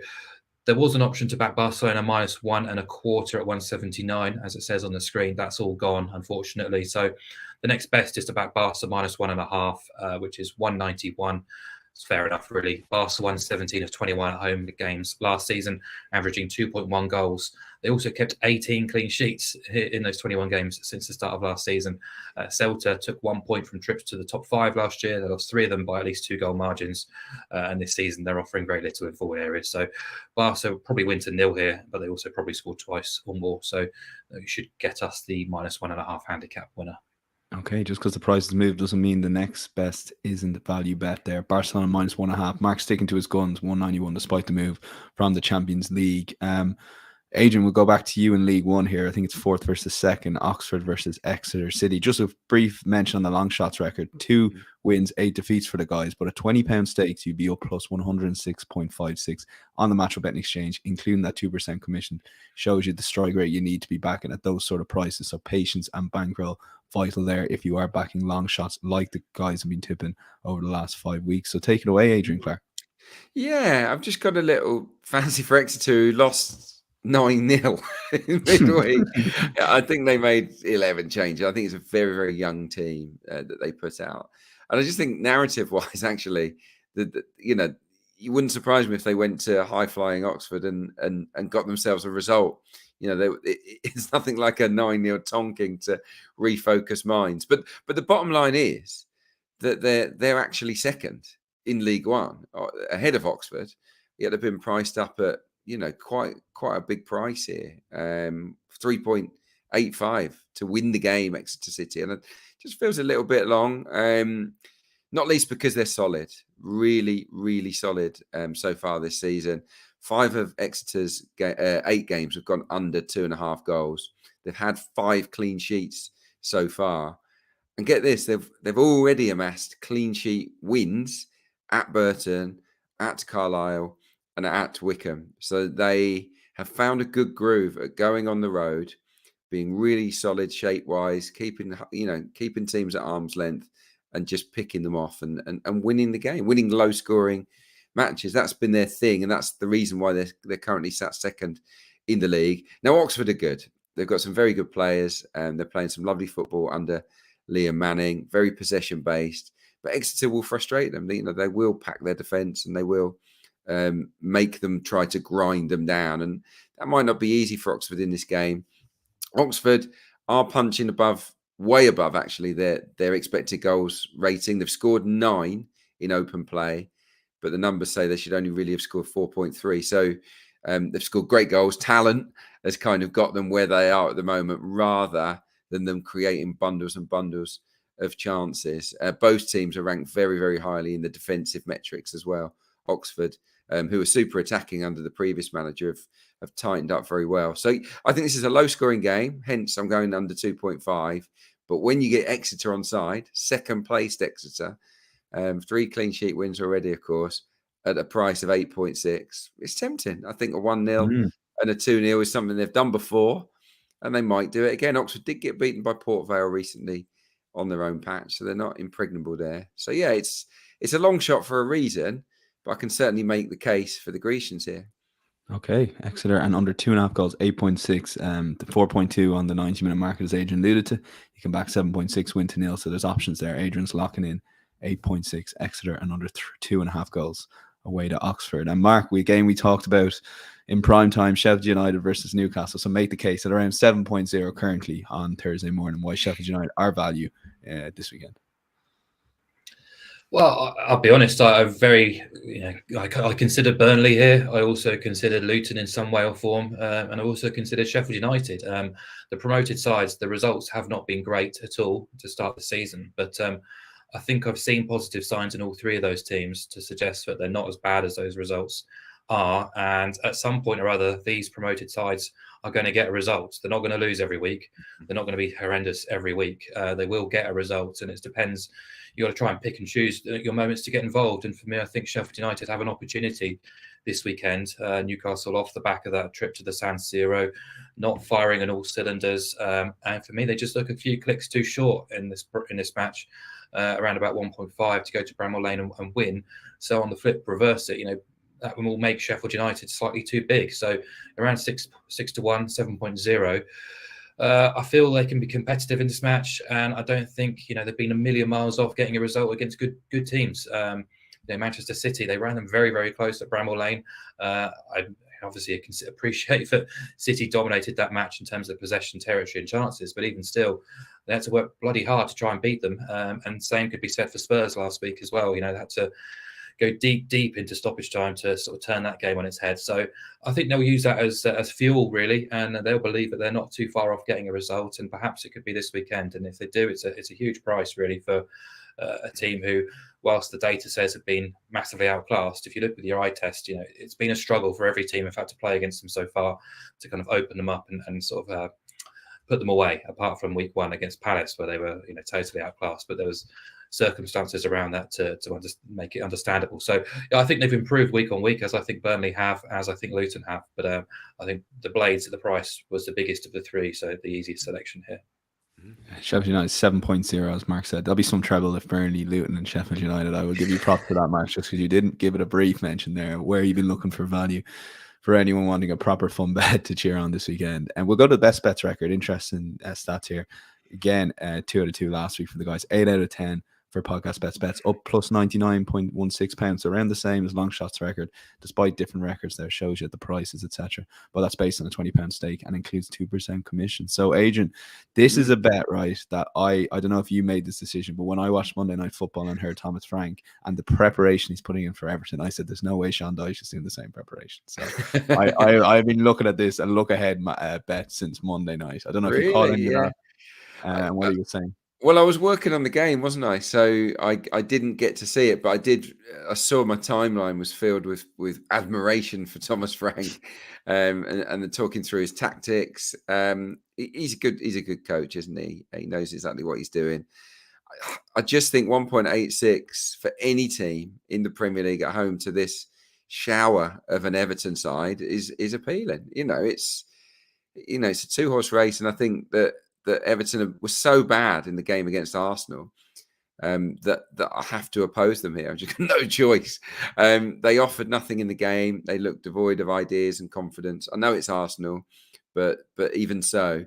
there was an option to back Barcelona -1.25 at 179, as it says on the screen. That's all gone, unfortunately. So the next best is to back Barca -1.5, which is 191. It's fair enough, really. Barca won 17 of 21 at home games last season, averaging 2.1 goals. They also kept 18 clean sheets in those 21 games since the start of last season. Celta took 1 point from trips to the top 5 last year. They lost 3 of them by at least 2 goal margins. And this season, they're offering very little in forward areas. So Barca probably win to 0 here, but they also probably scored twice or more. So it should get us the -1.5 handicap winner. Okay, just because the price has moved doesn't mean the next best isn't the value bet there. Barcelona -1.5. Mark sticking to his guns, 191 despite the move from the Champions League. Adrian, we'll go back to you in League One here. I think it's 4th versus 2nd, Oxford versus Exeter City. Just a brief mention on the long shots record. 2 wins, 8 defeats for the guys, but at £20 stakes, you'd be up plus 106.56 on the Matchbook betting exchange, including that 2% commission. Shows you the strike rate you need to be backing at those sort of prices. So patience and bankroll vital there if you are backing long shots like the guys have been tipping over the last 5 weeks. So take it away, Adrian Clarke. Yeah, I've just got a little fancy for Exeter, who lost 9-0 in midweek. I think they made 11 changes. I think it's a very, very young team that they put out. And I just think narrative-wise, actually, you wouldn't surprise me if they went to high-flying Oxford and got themselves a result. It's nothing like a 9-0 tonking to refocus minds. But the bottom line is that they're actually second in League One, ahead of Oxford. Yet they've been priced up at quite a big price here, 3.85 to win the game, Exeter City, and it just feels a little bit long. Not least because they're solid, really, really solid so far this season. 5 of Exeter's 8 games have gone under 2.5 goals. They've had 5 clean sheets so far, and get this, they've already amassed clean sheet wins at Burton, at Carlisle, and at Wickham. So they have found a good groove at going on the road, being really solid shape-wise, keeping teams at arm's length and just picking them off and winning the game, winning low-scoring matches. That's been their thing, and that's the reason why they're currently sat second in the league. Now, Oxford are good. They've got some very good players, and they're playing some lovely football under Liam Manning, very possession-based. But Exeter will frustrate them. They will pack their defence, and they will make them try to grind them down. And that might not be easy for Oxford in this game. Oxford are punching way above, actually, their expected goals rating. They've scored 9 in open play, but the numbers say they should only really have scored 4.3. So they've scored great goals. Talent has kind of got them where they are at the moment, rather than them creating bundles and bundles of chances. Both teams are ranked very, very highly in the defensive metrics as well. Oxford, who were super attacking under the previous manager, have tightened up very well. So I think this is a low-scoring game, hence I'm going under 2.5. But when you get Exeter on side, second-placed Exeter, 3 clean sheet wins already, of course, at a price of 8.6, it's tempting. I think a 1-0 and a 2-0 is something they've done before. and they might do it again. Oxford did get beaten by Port Vale recently on their own patch, so they're not impregnable there. So yeah, it's a long shot for a reason, but I can certainly make the case for the Grecians here. Okay, Exeter and under 2.5 goals, 8.6. The 4.2 on the 90-minute market, as Adrian alluded to. You can back 7.6 win to nil, so there's options there. Adrian's locking in 8.6 Exeter and under 2.5 goals away to Oxford. And Mark, we talked about in prime time, Sheffield United versus Newcastle. So make the case at around 7.0 currently on Thursday morning. Why Sheffield United are value this weekend? Well, I'll be honest. I considered Burnley here. I also considered Luton in some way or form, and I also considered Sheffield United. The promoted sides, the results have not been great at all to start the season, but I think I've seen positive signs in all three of those teams to suggest that they're not as bad as those results are. And at some point or other, these promoted sides are going to get a result. They're not going to lose every week. They're not going to be horrendous every week. They will get a result, and it depends. You got to try and pick and choose your moments to get involved. And for me, I think Sheffield United have an opportunity this weekend. Newcastle off the back of that trip to the San Siro, not firing on all cylinders. And for me, they just look a few clicks too short in this match, around about 1.5 to go to Bramall Lane and win. So on the flip, reverse it. That will make Sheffield United slightly too big. So around 6 to 1, 7.0. I feel they can be competitive in this match, and I don't think they've been a million miles off getting a result against good teams. Manchester City, they ran them very, very close at Bramall Lane. I obviously appreciate that City dominated that match in terms of possession, territory, and chances, but even still, they had to work bloody hard to try and beat them. And same could be said for Spurs last week as well. They had to go deep into stoppage time to sort of turn that game on its head. So I think they'll use that as fuel, really, and they'll believe that they're not too far off getting a result, and perhaps it could be this weekend. And if they do, it's a huge price, really, for a team who, whilst the data says have been massively outclassed, if you look with your eye test, it's been a struggle for every team who've had to play against them so far to kind of open them up and sort of put them away, apart from week 1 against Palace, where they were totally outclassed. But there was circumstances around that to make it understandable. So I think they've improved week on week, as I think Burnley have, as I think Luton have. But I think the Blades at the price was the biggest of the three, so the easiest selection here. Sheffield United 7.0, as Mark said. There'll be some trouble if Burnley, Luton and Sheffield United. I will give you props for that match, just because you didn't give it a brief mention there. Where you've been looking for value for anyone wanting a proper fun bet to cheer on this weekend. And we'll go to the best bets record. Interesting stats here. Again, 2 out of 2 last week for the guys. 8 out of 10 for podcast bets up plus 99.16 pounds, so around the same as long shots record, despite different records there. Shows you the prices, etc. But that's based on a £20 stake and includes 2% commission. So Adrian, this is a bet, right, that I don't know if you made this decision, but when I watched Monday Night Football and heard Thomas Frank and the preparation he's putting in for Everton, I said there's no way Sean Dyche is doing the same preparation. So I've been looking at this and look ahead bet since Monday night. I don't know if you caught any of that and what are you saying? Well, I was working on the game, wasn't I? So I didn't get to see it, but I saw my timeline was filled with admiration for Thomas Frank, and the talking through his tactics. He's a good coach, isn't he? He knows exactly what he's doing. I just think 1.86 for any team in the Premier League at home to this shower of an Everton side is appealing. It's a 2-horse race, and I think that Everton was so bad in the game against Arsenal that I have to oppose them here. I've just got no choice. They offered nothing in the game. They looked devoid of ideas and confidence. I know it's Arsenal, but even so,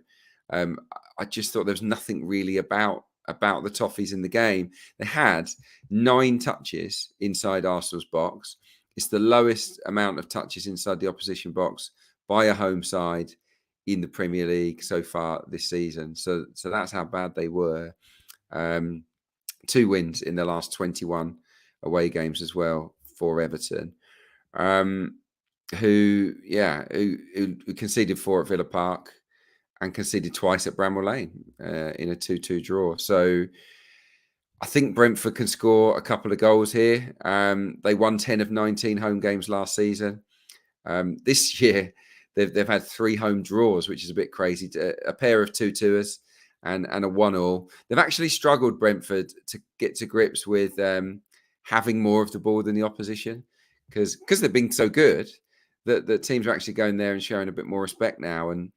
I just thought there was nothing really about the Toffees in the game. They had 9 touches inside Arsenal's box. It's the lowest amount of touches inside the opposition box by a home side in the Premier League so far this season. So that's how bad they were. 2 wins in the last 21 away games as well for Everton, who conceded 4 at Villa Park and conceded twice at Bramall Lane in a 2-2 draw. So I think Brentford can score a couple of goals here. They won 10 of 19 home games last season. This year, They've had 3 home draws, which is a bit crazy. A pair of 2-2ers and a 1-1. They've actually struggled, Brentford, to get to grips with having more of the ball than the opposition, because they've been so good that the teams are actually going there and showing a bit more respect now. And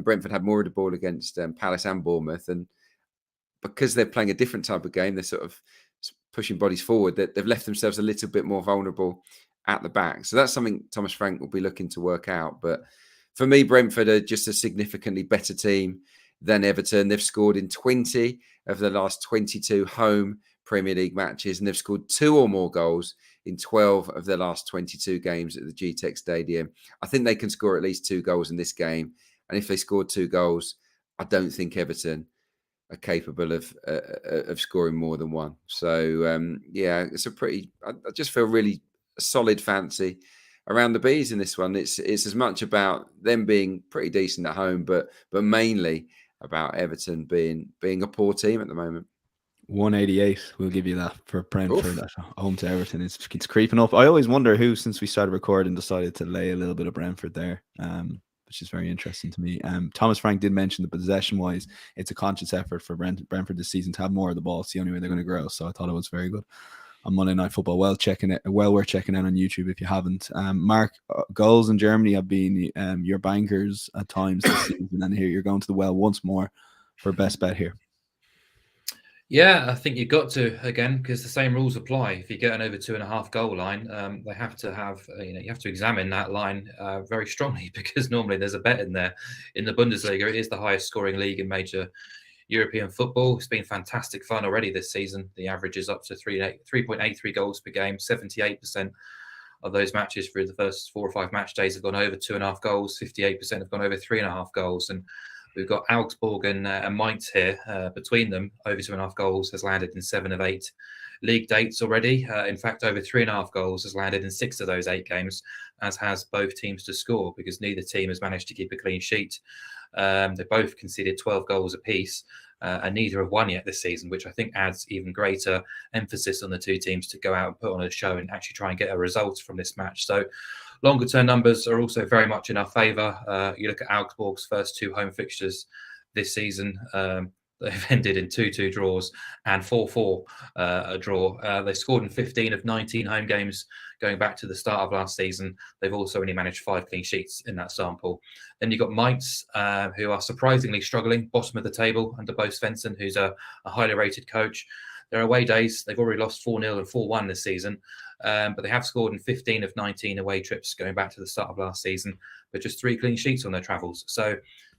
Brentford had more of the ball against Palace and Bournemouth, and because they're playing a different type of game, they're sort of pushing bodies forward, that they've left themselves a little bit more vulnerable at the back. So that's something Thomas Frank will be looking to work out. But for me, Brentford are just a significantly better team than Everton. They've scored in 20 of the last 22 home Premier League matches, and they've scored 2 or more goals in 12 of their last 22 games at the GTEC Stadium. I think they can score at least 2 goals in this game. And if they scored 2 goals, I don't think Everton are capable of scoring more than 1. So, yeah, it's a pretty... I just feel really solid fancy around the bees in this one. It's as much about them being pretty decent at home, but mainly about Everton being a poor team at the moment. 188, we'll give you that for Brentford at home to Everton. It's creeping up. I always wonder who, since we started recording, decided to lay a little bit of Brentford there, which is very interesting to me. Thomas Frank did mention that possession-wise, it's a conscious effort for Brentford this season to have more of the ball. It's the only way they're going to grow. So I thought it was very good on Monday Night Football. Well worth checking out on YouTube if you haven't. Mark, goals in Germany have been your bankers at times this season, and here you're going to the well once more for best bet here. Yeah, I think you've got to, again, because the same rules apply. If you get an over 2.5 goal line, they have to have, you have to examine that line very strongly, because normally there's a bet in there. In the Bundesliga, it is the highest scoring league in major European football. It's been fantastic fun already this season. The average is up to 3.83 goals per game. 78% of those matches through the first 4 or 5 match days have gone over 2.5 goals. 58% have gone over 3.5 goals. And we've got Augsburg and Mainz here. Between them, over 2.5 goals has landed in 7 of 8 league dates already. In fact, over 3.5 goals has landed in 6 of those 8 games, as has both teams to score, because neither team has managed to keep a clean sheet. They both conceded 12 goals apiece, and neither have won yet this season, which I think adds even greater emphasis on the two teams to go out and put on a show and actually try and get a result from this match. So longer term numbers are also very much in our favour. You look at Augsburg's first 2 home fixtures this season. They've ended in 2-2 draws and 4-4 a draw. They scored in 15 of 19 home games going back to the start of last season. They've also only managed 5 clean sheets in that sample. Then you've got Mainz, who are surprisingly struggling, bottom of the table under Bo Svensson, who's a highly rated coach. Their away days, they've already lost 4-0 and 4-1 this season, but they have scored in 15 of 19 away trips going back to the start of last season, but just 3 clean sheets on their travels. So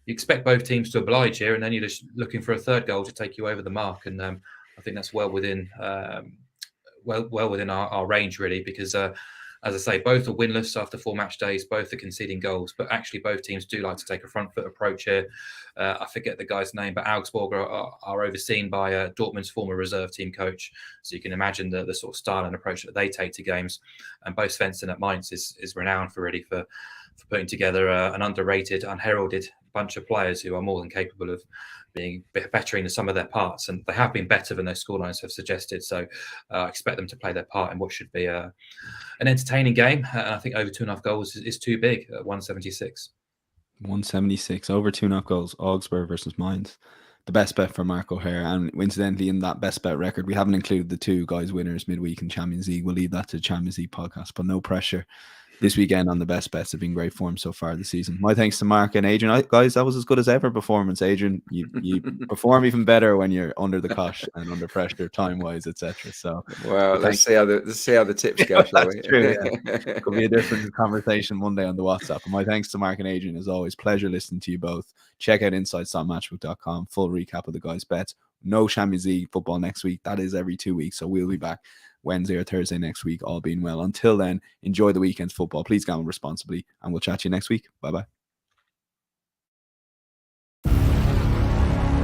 you expect both teams to oblige here, and then you're just looking for a third goal to take you over the mark. And I think that's well within our range, really, because as I say, both are winless after 4 match days. Both are conceding goals, but actually both teams do like to take a front foot approach here. I forget the guy's name, but Augsburg are overseen by Dortmund's former reserve team coach. So you can imagine the sort of style and approach that they take to games. And Bo Svensson at Mainz is renowned for putting together an underrated, unheralded bunch of players who are more than capable of being bettering the sum of their parts, and they have been better than those scorelines have suggested. So I expect them to play their part in what should be an entertaining game. I think over 2.5 goals is too big at 176. 176 over 2.5 goals. Augsburg versus Mainz. The best bet for Mark O'Hare, and incidentally, in that best bet record, we haven't included the 2 guys winners midweek in Champions League. We'll leave that to the Champions League podcast, but no pressure. This weekend on the best bets have been great form so far this season. My thanks to Mark and Adrian. Guys, that was as good as ever performance. Adrian, you perform even better when you're under the cosh and under pressure, time wise, etc. So, well, let's see how the tips go, shall we? True, yeah. Could be a different conversation Monday on the WhatsApp. And my thanks to Mark and Adrian as always. Pleasure listening to you both. Check out insights.matchbook.com. Full recap of the guys' bets. No Champions League football next week. That is every 2 weeks. So we'll be back Wednesday or Thursday next week, all being well. Until then, enjoy the weekend's football. Please gamble responsibly, and we'll chat to you next week. Bye-bye.